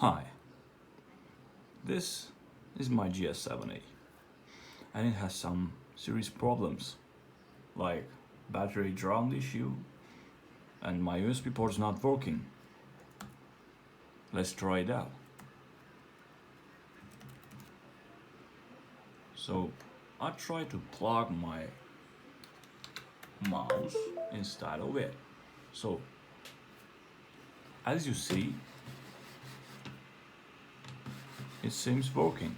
Hi, this is my GS70 and it has some serious problems like battery drowned issue and my USB port is not working. Let's try it out. So I try to plug my mouse inside of it. So as you see, it seems working,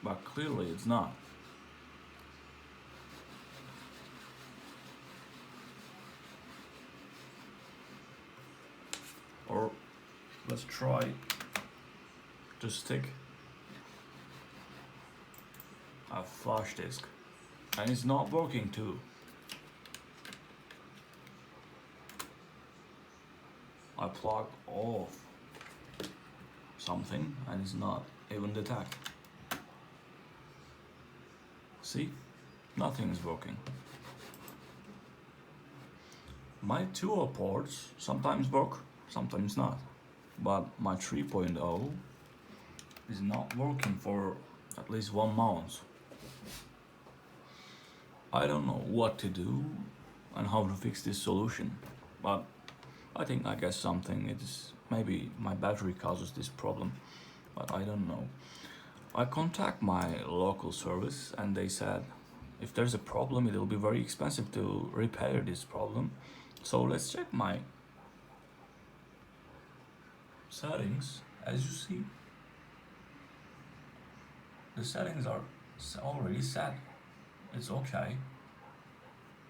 but clearly it's not. Or let's try to stick a flash disk, and it's not working too. I plug off something and it's not even detect. See, nothing is working. My 2.0 ports sometimes work, sometimes not, but my 3.0 is not working for at least 1 month. I don't know what to do and how to fix this solution, but I guess something is maybe my battery causes this problem, but I don't know. I contact my local service and they said if there's a problem it'll be very expensive to repair this problem. So let's check my settings. As you see, the settings are already set. It's okay.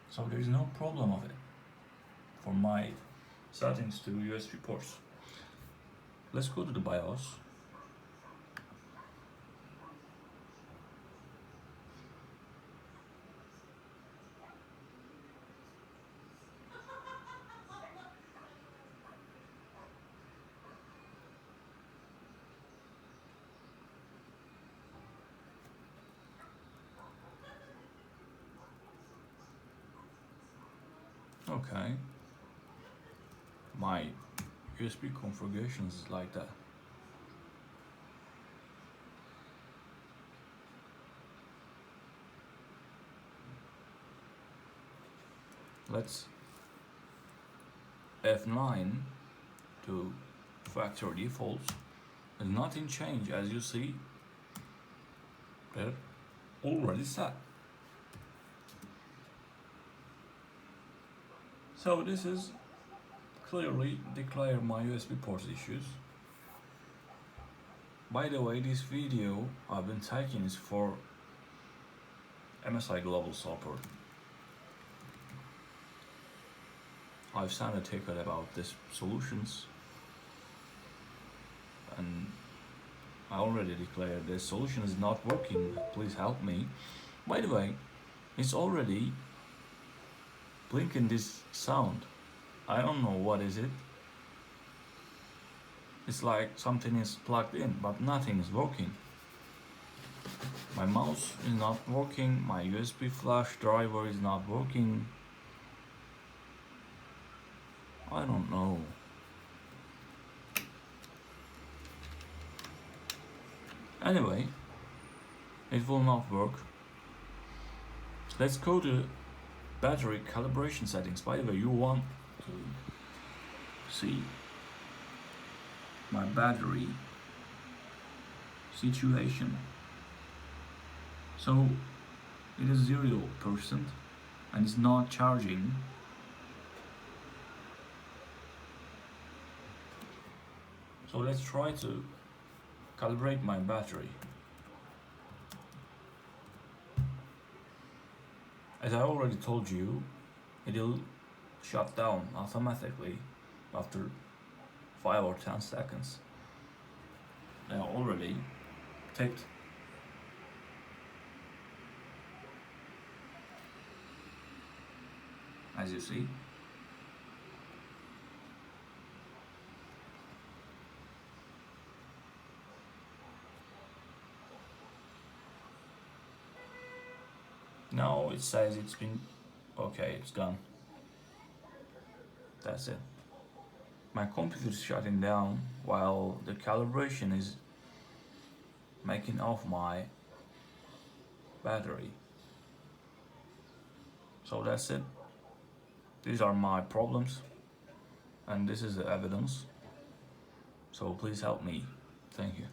So there is no problem of it for my settings to USB ports. Let's go to the BIOS. Okay. My USB configuration is like that. Let's F9 to factory defaults, and nothing changed. As you see, they're already set. So this is clearly declare my USB port issues. By the way, this video I've been taking is for MSI GLOBAL SUPPORT. I've sent a ticket about these solutions and I already declared this solution is not working, please help me. By the way, it's already blinking this sound. I don't know what is it. It's like something is plugged in, but nothing is working. My mouse is not working, my USB flash driver is not working. I don't know. Anyway, it will not work. Let's go to battery calibration settings. By the way, you want to see my battery situation. So it is 0% and it's not charging. So let's try to calibrate my battery. As I already told you, it'll shut down automatically after 5 or 10 seconds. They are already ticked. As you see. Now it says it's been okay, it's gone. That's it. my computer is shutting down while the calibration is making off my battery. So that's it. These are my problems, and this is the evidence. So please help me. Thank you.